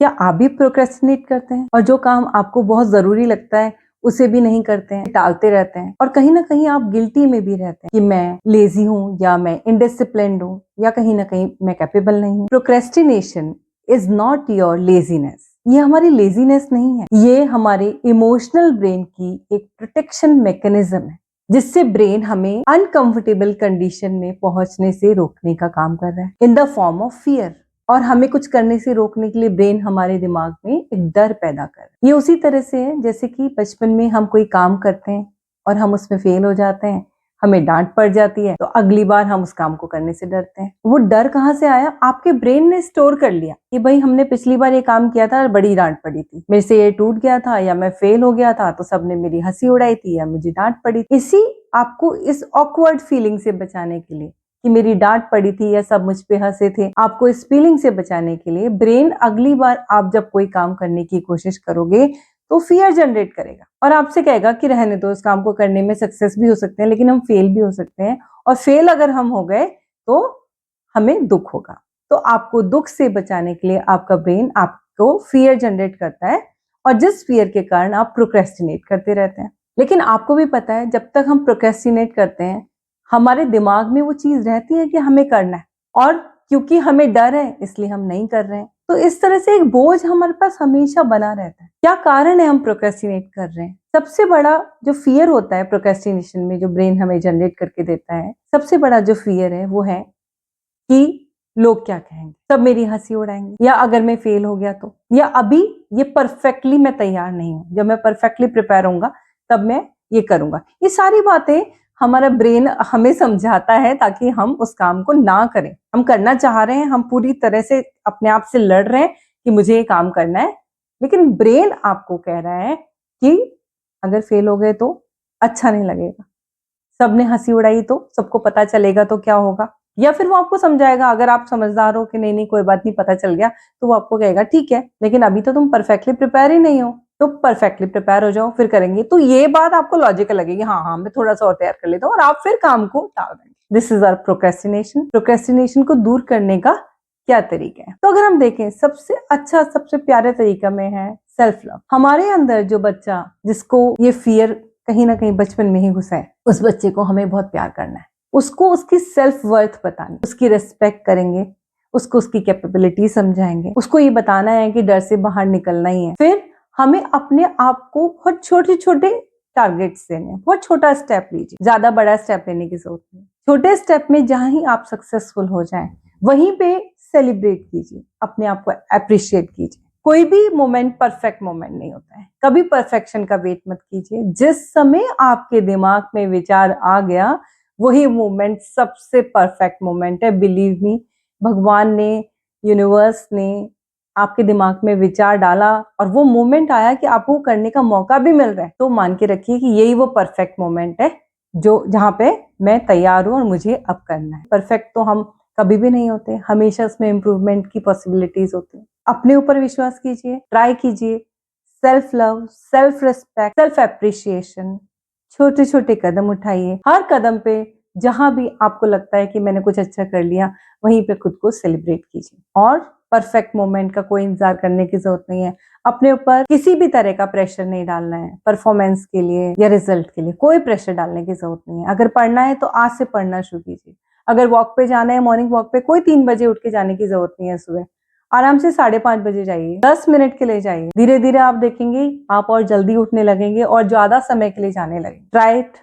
क्या आप भी प्रोक्रेस्टिनेट करते हैं और जो काम आपको बहुत जरूरी लगता है उसे भी नहीं करते हैं, टालते रहते हैं और कहीं ना कहीं आप गिल्टी में भी रहते हैं कि मैं लेजी हूँ या मैं इनडिसिप्लिन्ड हूँ या कहीं ना कहीं मैं कैपेबल नहीं हूँ। Procrastination is not your laziness. ये हमारी लेजीनेस नहीं है, ये हमारे इमोशनल ब्रेन की एक प्रोटेक्शन मैकेनिज्म है जिससे ब्रेन हमें अनकंफर्टेबल कंडीशन में पहुंचने से रोकने का काम कर रहा है in the form of fear. और हमें कुछ करने से रोकने के लिए ब्रेन हमारे दिमाग में एक डर पैदा कर रहा है। ये उसी तरह से है जैसे कि बचपन में हम कोई काम करते हैं और हम उसमें फेल हो जाते हैं, हमें डांट पड़ जाती है तो अगली बार हम उस काम को करने से डरते हैं। वो डर कहाँ से आया? आपके ब्रेन ने स्टोर कर लिया कि भाई हमने पिछली बार ये काम किया था और बड़ी डांट पड़ी थी, मेरे से ये टूट गया था या मैं फेल हो गया था तो सबने मेरी हंसी उड़ाई थी या मुझे डांट पड़ी। इसी आपको इस ऑकवर्ड फीलिंग से बचाने के लिए कि मेरी डांट पड़ी थी या सब मुझ पे हंसे थे, आपको इस फीलिंग से बचाने के लिए ब्रेन अगली बार आप जब कोई काम करने की कोशिश करोगे तो फियर जनरेट करेगा और आपसे कहेगा कि रहने दो, इस काम को करने में सक्सेस भी हो सकते हैं लेकिन हम फेल भी हो सकते हैं और फेल अगर हम हो गए तो हमें दुख होगा। तो आपको दुख से बचाने के लिए आपका ब्रेन आपको फियर जनरेट करता है और जिस फियर के कारण आप प्रोक्रेस्टिनेट करते रहते हैं। लेकिन आपको भी पता है जब तक हम प्रोक्रेस्टिनेट करते हैं हमारे दिमाग में वो चीज रहती है कि हमें करना है और क्योंकि हमें डर है इसलिए हम नहीं कर रहे हैं। तो इस तरह से एक बोझ हमारे पास हमेशा बना रहता है। क्या कारण है हम प्रोक्रेस्टिनेट कर रहे हैं? सबसे बड़ा जो फियर होता है प्रोक्रेस्टिनेशन में, जो ब्रेन हमें जनरेट करके देता है, सबसे बड़ा जो फियर है वो है कि लोग क्या कहेंगे, सब मेरी हंसी उड़ाएंगे, या अगर मैं फेल हो गया तो, या अभी ये परफेक्टली मैं तैयार नहीं हूं, जब मैं परफेक्टली प्रिपेयर होऊंगा तब मैं ये करूंगा। ये सारी बातें हमारा ब्रेन हमें समझाता है ताकि हम उस काम को ना करें। हम करना चाह रहे हैं, हम पूरी तरह से अपने आप से लड़ रहे हैं कि मुझे ये काम करना है, लेकिन ब्रेन आपको कह रहा है कि अगर फेल हो गए तो अच्छा नहीं लगेगा, सबने हंसी उड़ाई तो, सबको पता चलेगा तो क्या होगा। या फिर वो आपको समझाएगा, अगर आप समझदार हो कि नहीं नहीं कोई बात नहीं, पता चल गया, तो वो आपको कहेगा ठीक है लेकिन अभी तो तुम परफेक्टली प्रिपेयर ही नहीं हो, तो परफेक्टली प्रिपेयर हो जाओ फिर करेंगे। तो ये बात आपको लॉजिकल लगेगी, हाँ हाँ मैं थोड़ा सा और तैयार कर लेता हूँ, और आप फिर काम को टाल देंगे। This is our procrastination. Procrastination को दूर करने का क्या तरीका है? तो अगर हम देखें सबसे अच्छा, सबसे प्यारे तरीका में है सेल्फ लव। हमारे अंदर जो बच्चा, जिसको ये फियर कहीं ना कहीं बचपन में ही घुसा है, उस बच्चे को हमें बहुत प्यार करना है, उसको उसकी सेल्फ वर्थ बतानी, उसकी रिस्पेक्ट करेंगे, उसको उसकी कैपेबिलिटी समझाएंगे, उसको ये बताना है कि डर से बाहर निकलना ही है। फिर हमें अपने आप को बहुत छोटे छोटे टारगेट्स देने हैं, बहुत छोटा स्टेप लीजिए, ज्यादा बड़ा स्टेप लेने की जरूरत नहीं। छोटे स्टेप में जहां ही आप सक्सेसफुल हो जाएं वहीं पे सेलिब्रेट कीजिए, अपने आप को अप्रिशिएट कीजिए। कोई भी मोमेंट परफेक्ट मोमेंट नहीं होता है, कभी परफेक्शन का वेट मत कीजिए। जिस समय आपके दिमाग में विचार आ गया वही मोमेंट सबसे परफेक्ट मोमेंट है। बिलीव मी, भगवान ने, यूनिवर्स ने आपके दिमाग में विचार डाला और वो मोमेंट आया कि आपको करने का मौका भी मिल रहा है, तो मान के रखिए कि यही वो परफेक्ट मोमेंट है जो जहां पे मैं तैयार हूं और मुझे अब करना है। परफेक्ट तो हम कभी भी नहीं होते, हमेशा उसमें इंप्रूवमेंट की पॉसिबिलिटीज होती है। अपने ऊपर विश्वास कीजिए, ट्राई कीजिए, self love, self respect, self appreciation, छोटे छोटे कदम उठाइए। हर कदम पे जहां भी आपको लगता है कि मैंने कुछ अच्छा कर लिया, वहीं पे खुद को सेलिब्रेट कीजिए। और परफेक्ट मोमेंट का कोई इंतजार करने की जरूरत नहीं है। अपने ऊपर किसी भी तरह का प्रेशर नहीं डालना है, परफॉर्मेंस के लिए या रिजल्ट के लिए कोई प्रेशर डालने की जरूरत नहीं है। अगर पढ़ना है तो आज से पढ़ना शुरू कीजिए। अगर वॉक पे जाना है, मॉर्निंग वॉक पे, कोई 3 बजे उठ के जाने की जरूरत नहीं है। सुबह आराम से 5:30 बजे जाइए, 10 मिनट के लिए जाइए। धीरे धीरे आप देखेंगे आप और जल्दी उठने लगेंगे और ज्यादा समय के लिए जाने लगेंगे। Try it.